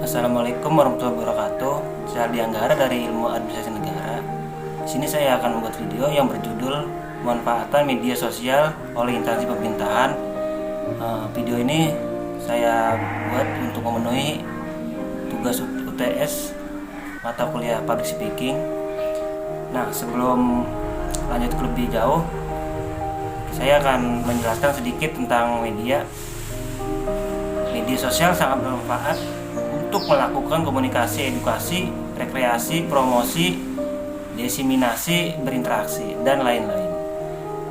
Assalamualaikum warahmatullahi wabarakatuh. Saya Aldi Anggara dari Ilmu Administrasi Negara. Di sini saya akan membuat video yang berjudul Pemanfaatan Media Sosial oleh Instansi Pemerintahan. Video ini saya buat untuk memenuhi tugas UTS mata kuliah Public Speaking. Nah, sebelum lanjut ke lebih jauh, saya akan menjelaskan sedikit tentang media. Media sosial sangat bermanfaat untuk melakukan komunikasi, edukasi, rekreasi, promosi, diseminasi, berinteraksi, dan lain-lain.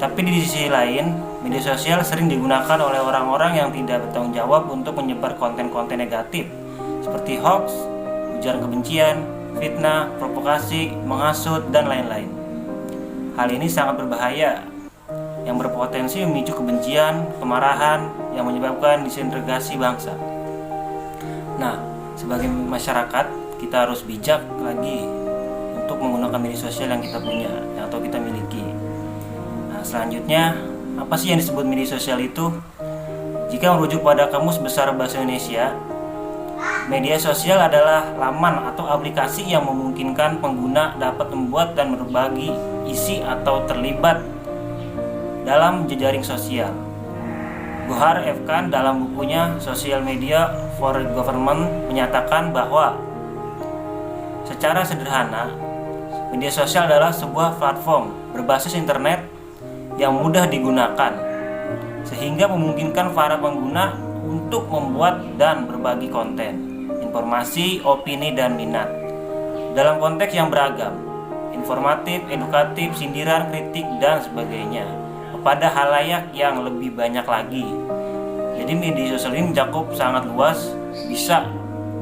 Tapi di sisi lain, media sosial sering digunakan oleh orang-orang yang tidak bertanggung jawab untuk menyebar konten-konten negatif seperti hoax, ujaran kebencian, fitnah, provokasi, menghasut, dan lain-lain. Hal ini sangat berbahaya, yang berpotensi memicu kebencian, kemarahan, yang menyebabkan disintegrasi bangsa. Nah, sebagai masyarakat, kita harus bijak lagi untuk menggunakan media sosial yang kita punya atau kita miliki. Nah, selanjutnya, apa sih yang disebut media sosial itu? Jika merujuk pada Kamus Besar Bahasa Indonesia, media sosial adalah laman atau aplikasi yang memungkinkan pengguna dapat membuat dan berbagi isi atau terlibat dalam jejaring sosial. Gohar F. Khan dalam bukunya Social Media for Government menyatakan bahwa secara sederhana, media sosial adalah sebuah platform berbasis internet yang mudah digunakan sehingga memungkinkan para pengguna untuk membuat dan berbagi konten, informasi, opini, dan minat dalam konteks yang beragam, informatif, edukatif, sindiran, kritik, dan sebagainya pada halayak yang lebih banyak lagi. Jadi media sosial ini mencakup sangat luas, bisa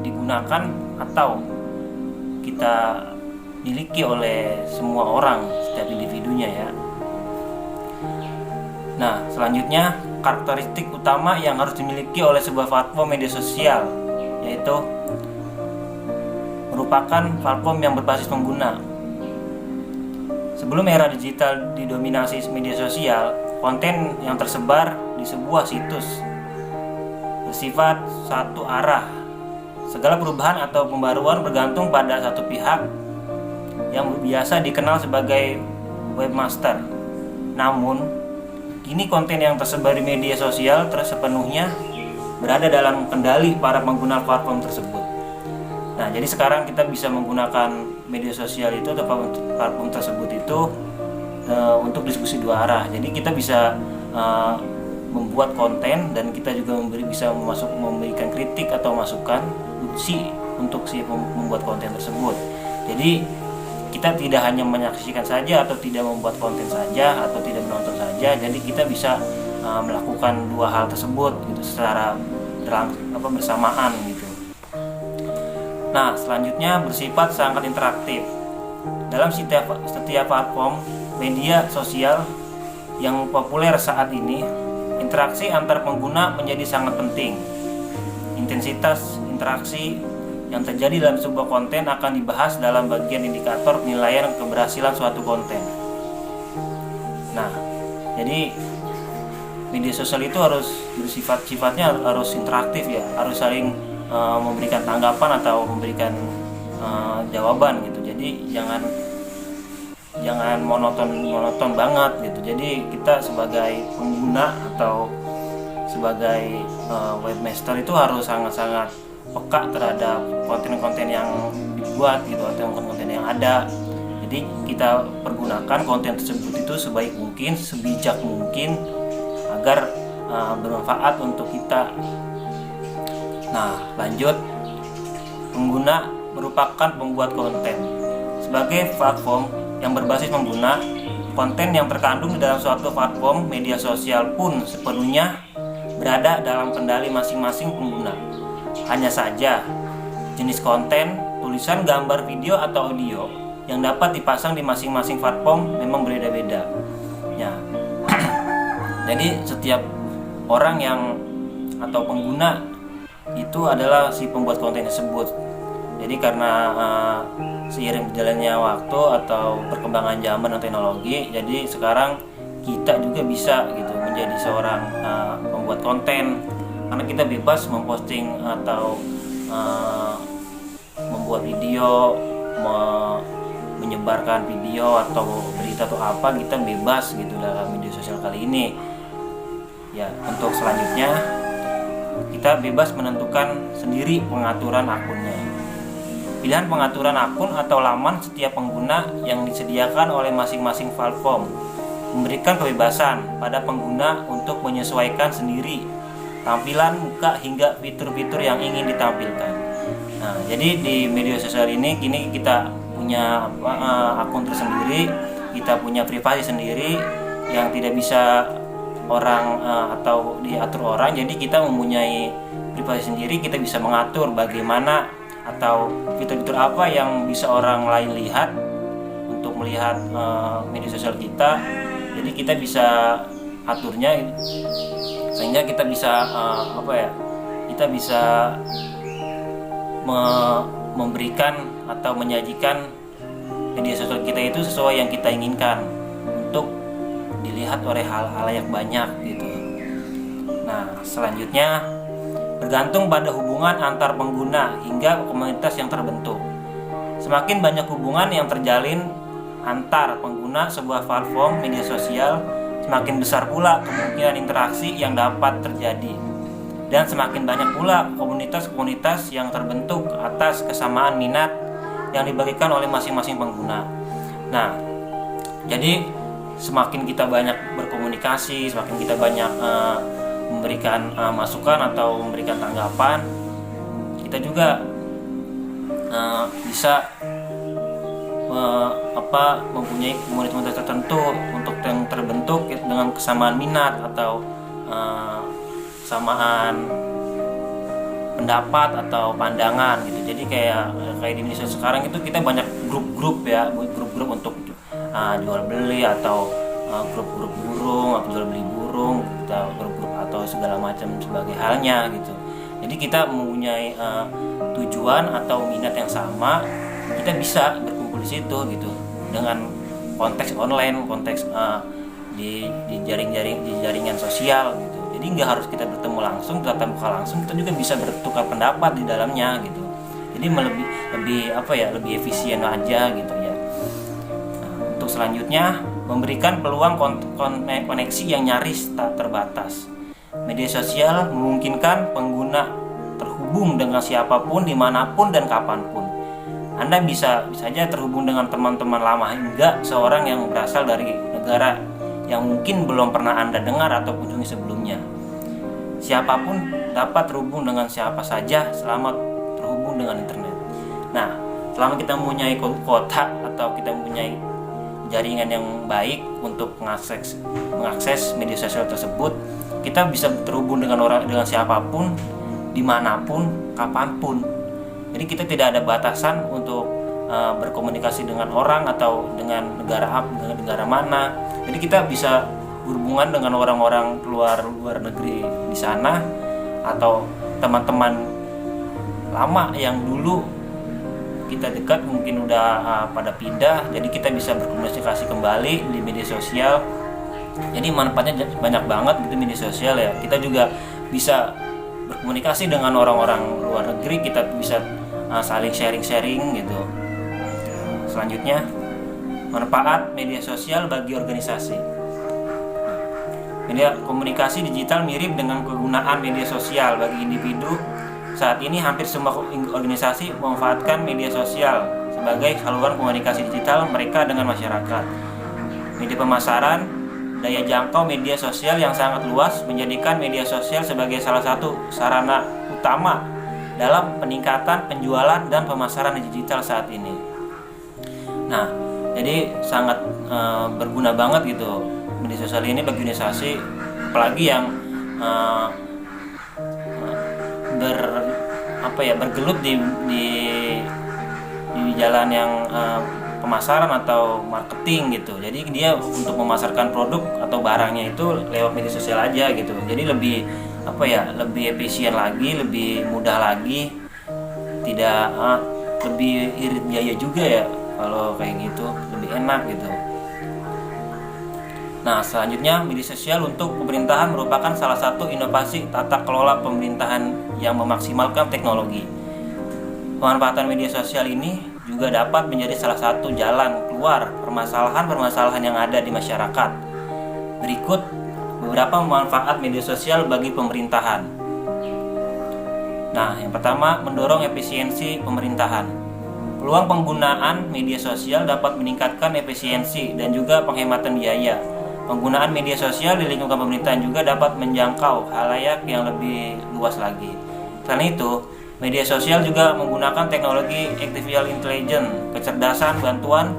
digunakan atau kita miliki oleh semua orang, setiap individunya ya. Nah, selanjutnya karakteristik utama yang harus dimiliki oleh sebuah platform media sosial, yaitu merupakan platform yang berbasis pengguna. Sebelum era digital didominasi media sosial, konten yang tersebar di sebuah situs bersifat satu arah. Segala perubahan atau pembaruan bergantung pada satu pihak yang biasa dikenal sebagai webmaster. Namun, kini konten yang tersebar di media sosial sepenuhnya berada dalam kendali para pengguna platform tersebut. Nah, jadi sekarang kita bisa menggunakan media sosial itu atau platform tersebut itu untuk diskusi dua arah. Jadi kita bisa membuat konten dan kita juga bisa memberikan kritik atau masukan untuk si membuat konten tersebut. Jadi kita tidak hanya menyaksikan saja atau tidak membuat konten saja atau tidak menonton saja. Jadi kita bisa melakukan dua hal tersebut gitu secara bersamaan gitu. Nah, selanjutnya bersifat sangat interaktif. Dalam setiap platform media sosial yang populer saat ini, interaksi antar pengguna menjadi sangat penting. Intensitas interaksi yang terjadi dalam sebuah konten akan dibahas dalam bagian indikator penilaian keberhasilan suatu konten. Nah, jadi media sosial itu harus sifatnya harus interaktif ya, harus saling memberikan tanggapan atau memberikan jawaban gitu. Jadi jangan monoton banget gitu. Jadi kita sebagai pengguna atau sebagai webmaster itu harus sangat-sangat peka terhadap konten-konten yang dibuat gitu atau konten yang ada. Jadi kita pergunakan konten tersebut itu sebaik mungkin, sebijak mungkin agar bermanfaat untuk kita. Nah, lanjut. Pengguna merupakan pembuat konten. Sebagai platform yang berbasis pengguna, konten yang terkandung di dalam suatu platform media sosial pun sepenuhnya berada dalam kendali masing-masing pengguna. Hanya saja, jenis konten, tulisan, gambar, video, atau audio yang dapat dipasang di masing-masing platform memang berbeda-beda. Ya. Jadi setiap orang yang atau pengguna itu adalah si pembuat konten tersebut. Jadi karena seiring berjalannya waktu atau perkembangan zaman dan teknologi, jadi sekarang kita juga bisa gitu menjadi seorang pembuat konten karena kita bebas memposting atau video, menyebarkan video atau berita atau apa, kita bebas gitu dalam media sosial kali ini. Ya, untuk selanjutnya kita bebas menentukan sendiri pengaturan akunnya. Pilihan pengaturan akun atau laman setiap pengguna yang disediakan oleh masing-masing platform memberikan kebebasan pada pengguna untuk menyesuaikan sendiri tampilan muka hingga fitur-fitur yang ingin ditampilkan. Nah, jadi di media sosial ini kini kita punya akun tersendiri, kita punya privasi sendiri yang tidak bisa orang atau diatur orang. Jadi kita mempunyai privasi sendiri, kita bisa mengatur bagaimana atau fitur-fitur apa yang bisa orang lain lihat untuk melihat media sosial kita. Jadi kita bisa aturnya sehingga kita bisa kita bisa memberikan atau menyajikan media sosial kita itu sesuai yang kita inginkan untuk dilihat oleh halayak banyak gitu. Nah, selanjutnya bergantung pada hubungan antar pengguna hingga komunitas yang terbentuk. Semakin banyak hubungan yang terjalin antar pengguna sebuah platform media sosial, semakin besar pula kemungkinan interaksi yang dapat terjadi. Dan semakin banyak pula komunitas-komunitas yang terbentuk atas kesamaan minat yang dibagikan oleh masing-masing pengguna. Nah, jadi semakin kita banyak berkomunikasi, semakin kita banyak memberikan masukan atau memberikan tanggapan, kita juga bisa mempunyai komunitas tertentu untuk yang terbentuk dengan kesamaan minat atau kesamaan pendapat atau pandangan gitu. Jadi kayak di Indonesia sekarang itu kita banyak grup-grup ya, grup-grup untuk jual beli atau grup-grup burung atau jual beli burung, kita grup-grup atau segala macam sebagai halnya gitu. Jadi kita mempunyai tujuan atau minat yang sama, kita bisa berkumpul di situ gitu dengan konteks online, konteks di jaringan sosial gitu. Jadi nggak harus kita bertemu langsung, tatap muka langsung, kita juga bisa bertukar pendapat di dalamnya gitu. Jadi lebih efisien aja gitu ya. Nah, untuk selanjutnya memberikan peluang koneksi yang nyaris tak terbatas. Media sosial memungkinkan pengguna terhubung dengan siapapun, dimanapun dan kapanpun. Anda bisa saja terhubung dengan teman-teman lama hingga seorang yang berasal dari negara yang mungkin belum pernah Anda dengar atau kunjungi sebelumnya. Siapapun dapat terhubung dengan siapa saja selama terhubung dengan internet. Nah, selama kita mempunyai kuota atau kita mempunyai jaringan yang baik untuk mengakses media sosial tersebut, kita bisa terhubung dengan siapapun, dimanapun, kapanpun. Jadi kita tidak ada batasan untuk berkomunikasi dengan orang atau dengan negara mana. Jadi kita bisa berhubungan dengan orang-orang luar negeri di sana atau teman-teman lama yang dulu kita dekat mungkin udah pada pindah. Jadi kita bisa berkomunikasi kembali di media sosial. Jadi manfaatnya banyak banget gitu media sosial ya. Kita juga bisa berkomunikasi dengan orang-orang luar negeri, kita bisa saling sharing gitu. Selanjutnya, manfaat media sosial bagi organisasi. Media komunikasi digital mirip dengan kegunaan media sosial bagi individu. Saat ini hampir semua organisasi memanfaatkan media sosial sebagai saluran komunikasi digital mereka dengan masyarakat. Media pemasaran, daya jangkau media sosial yang sangat luas menjadikan media sosial sebagai salah satu sarana utama dalam peningkatan penjualan dan pemasaran digital saat ini. Nah, jadi sangat berguna banget gitu media sosial ini bagi organisasi, apalagi yang bergelut di jalan yang pemasaran atau marketing gitu. Jadi dia untuk memasarkan produk atau barangnya itu lewat media sosial aja gitu. Jadi lebih efisien lagi, lebih mudah lagi, tidak lebih irit biaya juga ya kalau kayak gitu, lebih enak gitu. Nah, selanjutnya media sosial untuk pemerintahan merupakan salah satu inovasi tata kelola pemerintahan yang memaksimalkan teknologi. Pemanfaatan media sosial ini juga dapat menjadi salah satu jalan keluar permasalahan-permasalahan yang ada di masyarakat. Berikut beberapa manfaat media sosial bagi pemerintahan. Nah, yang pertama, mendorong efisiensi pemerintahan. Peluang penggunaan media sosial dapat meningkatkan efisiensi dan juga penghematan biaya. Penggunaan media sosial di lingkungan pemerintahan juga dapat menjangkau khalayak yang lebih luas lagi. Selain itu, media sosial juga menggunakan teknologi artificial intelligence, kecerdasan bantuan,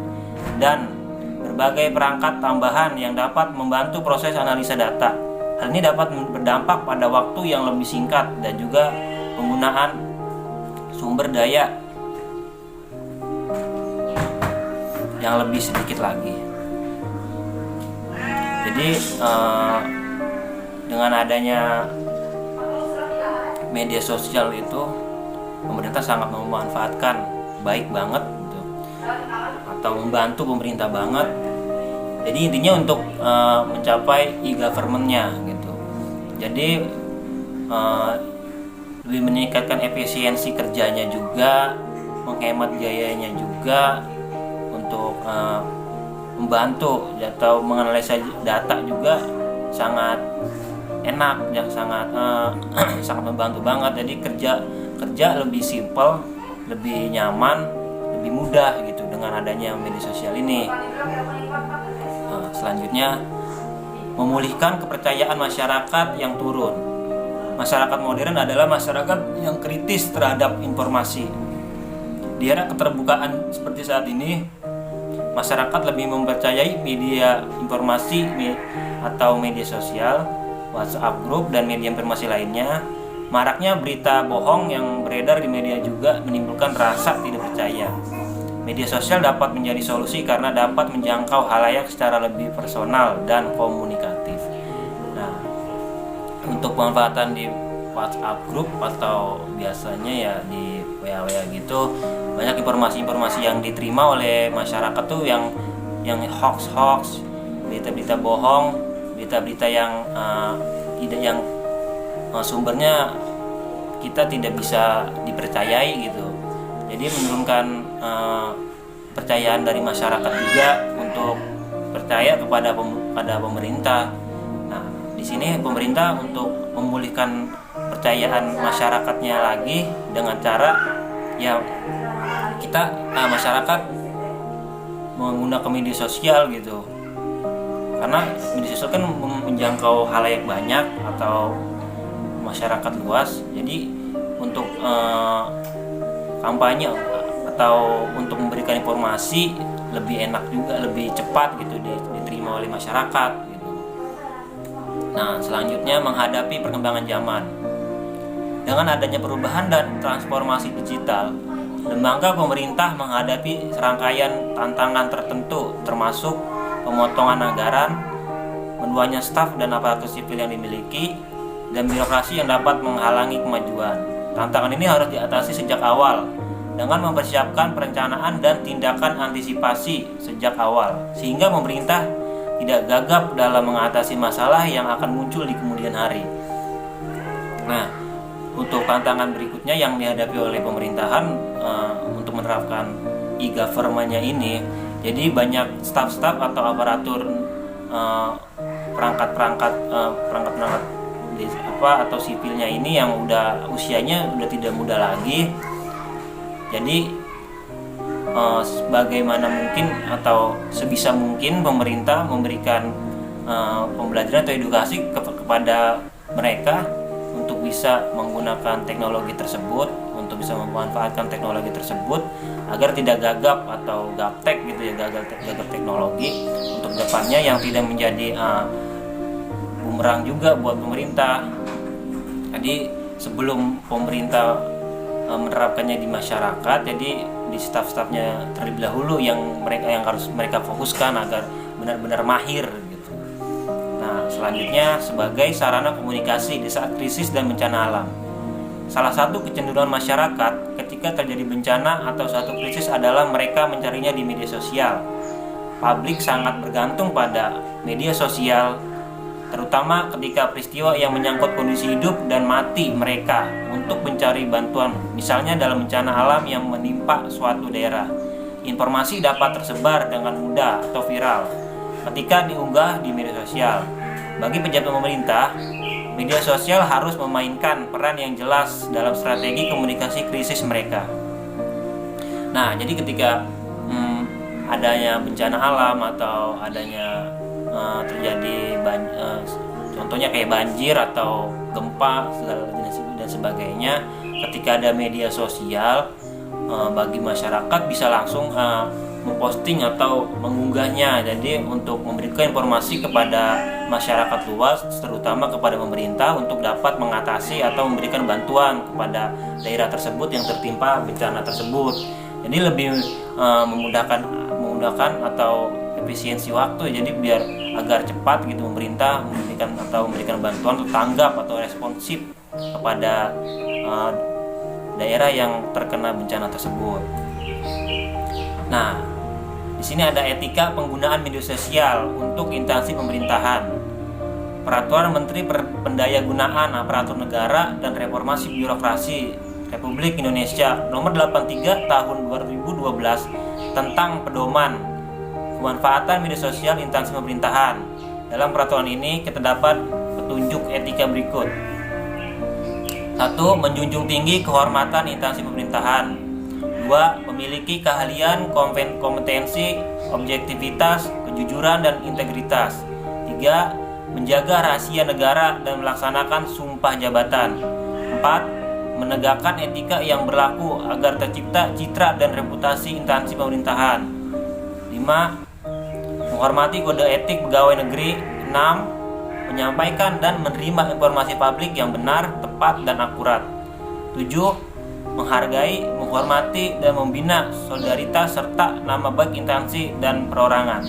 dan berbagai perangkat tambahan yang dapat membantu proses analisa data. Hal ini dapat berdampak pada waktu yang lebih singkat dan juga penggunaan sumber daya yang lebih sedikit lagi. Jadi dengan adanya media sosial itu, pemerintah sangat memanfaatkan baik banget gitu, atau membantu pemerintah banget. Jadi intinya untuk mencapai e-government-nya gitu. Jadi lebih meningkatkan efisiensi kerjanya juga, menghemat biayanya juga, untuk membantu atau menganalisa data juga sangat enak dan sangat sangat membantu banget. Jadi kerja lebih simpel, lebih nyaman, lebih mudah gitu dengan adanya media sosial ini. Selanjutnya, memulihkan kepercayaan masyarakat yang turun. Masyarakat modern adalah masyarakat yang kritis terhadap informasi. Di era keterbukaan seperti saat ini, masyarakat lebih mempercayai media informasi atau media sosial, WhatsApp group, dan media informasi lainnya. Maraknya berita bohong yang beredar di media juga menimbulkan rasa tidak percaya. Media sosial dapat menjadi solusi karena dapat menjangkau khalayak secara lebih personal dan komunikatif. Nah, untuk pemanfaatan di WhatsApp group atau biasanya ya di WA gitu, banyak informasi-informasi yang diterima oleh masyarakat tuh yang hoax, berita-berita bohong, berita-berita yang sumbernya kita tidak bisa dipercayai gitu. Jadi menurunkan kepercayaan dari masyarakat juga untuk percaya kepada pemerintah. Nah, di sini pemerintah untuk memulihkan kepercayaan masyarakatnya lagi dengan cara ya kita masyarakat menggunakan media sosial gitu. Karena media sosial kan menjangkau khalayak banyak atau masyarakat luas. Jadi untuk kampanye atau untuk memberikan informasi lebih enak juga, lebih cepat gitu diterima oleh masyarakat gitu. Nah, selanjutnya menghadapi perkembangan zaman. Dengan adanya perubahan dan transformasi digital, lembaga pemerintah menghadapi serangkaian tantangan tertentu, termasuk pemotongan anggaran, menuanya staf dan aparatur sipil yang dimiliki, dan birokrasi yang dapat menghalangi kemajuan. Tantangan ini harus diatasi sejak awal dengan mempersiapkan perencanaan dan tindakan antisipasi sejak awal, sehingga pemerintah tidak gagap dalam mengatasi masalah yang akan muncul di kemudian hari. Nah, untuk tantangan berikutnya yang dihadapi oleh pemerintahan untuk menerapkan e-government-nya ini, jadi banyak staf-staf atau aparatur perangkat-perangkat atau sipilnya ini yang usianya udah tidak muda lagi. Jadi sebagaimana mungkin atau sebisa mungkin pemerintah memberikan pembelajaran atau edukasi kepada mereka untuk bisa menggunakan teknologi tersebut, untuk bisa memanfaatkan teknologi tersebut agar tidak gagap atau gaptek gitu ya, gagap teknologi untuk depannya, yang tidak menjadi bumerang juga buat pemerintah. Jadi sebelum pemerintah menerapkannya di masyarakat, jadi di staf-stafnya terlebih dahulu yang harus mereka fokuskan agar benar-benar mahir gitu. Nah, selanjutnya sebagai sarana komunikasi di saat krisis dan bencana alam. Salah satu kecenderungan masyarakat ketika terjadi bencana atau suatu krisis adalah mereka mencarinya di media sosial. Publik sangat bergantung pada media sosial terutama ketika peristiwa yang menyangkut kondisi hidup dan mati mereka untuk mencari bantuan, misalnya dalam bencana alam yang menimpa suatu daerah. Informasi dapat tersebar dengan mudah atau viral ketika diunggah di media sosial. Bagi pejabat pemerintah, media sosial harus memainkan peran yang jelas dalam strategi komunikasi krisis mereka. Nah, jadi ketika adanya bencana alam atau adanya terjadi contohnya kayak banjir atau gempa dan sebagainya, ketika ada media sosial, bagi masyarakat bisa langsung memposting atau mengunggahnya. Jadi untuk memberikan informasi kepada masyarakat luas, terutama kepada pemerintah untuk dapat mengatasi atau memberikan bantuan kepada daerah tersebut yang tertimpa bencana tersebut. Jadi lebih memudahkan atau efisiensi waktu. Jadi biar agar cepat gitu pemerintah memberikan bantuan atau tanggap atau responsif kepada daerah yang terkena bencana tersebut. Nah, di sini ada etika penggunaan media sosial untuk instansi pemerintahan. Peraturan Menteri Pendayagunaan Aparatur Negara dan Reformasi Birokrasi Republik Indonesia Nomor 83 Tahun 2012 tentang pedoman pemanfaatan media sosial instansi pemerintahan. Dalam peraturan ini kita dapat petunjuk etika berikut. 1. Menjunjung tinggi kehormatan instansi pemerintahan. 2. Memiliki keahlian, kompetensi, objektivitas, kejujuran, dan integritas. 3. Menjaga rahasia negara dan melaksanakan sumpah jabatan. 4. Menegakkan etika yang berlaku agar tercipta citra dan reputasi instansi pemerintahan. 5. Menghormati kode etik pegawai negeri. 6. Menyampaikan dan menerima informasi publik yang benar, tepat, dan akurat. 7. Menghargai, menghormati, dan membina solidaritas serta nama baik instansi dan perorangan.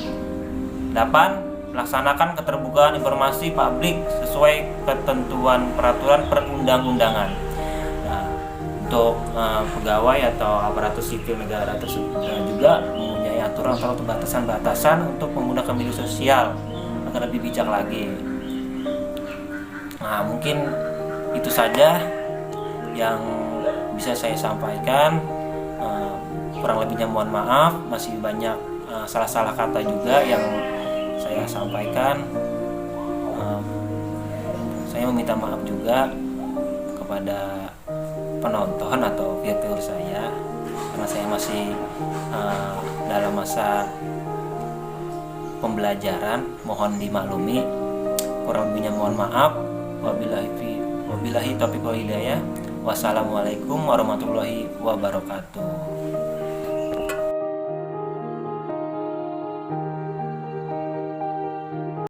8. Melaksanakan keterbukaan informasi publik sesuai ketentuan peraturan perundang-undangan. Nah, untuk pegawai atau aparatur sipil negara tersebut juga mempunyai aturan atau batasan-batasan untuk menggunakan media sosial agar lebih bijak lagi. Nah, mungkin itu saja yang bisa saya sampaikan. Kurang lebihnya mohon maaf, masih banyak salah-salah kata juga yang saya sampaikan. Saya meminta maaf juga kepada penonton atau viewer saya karena saya masih dalam masa pembelajaran, mohon dimaklumi. Kurang lebihnya mohon maaf. Wabillahi taufiq wal hidayah. Wassalamualaikum warahmatullahi wabarakatuh.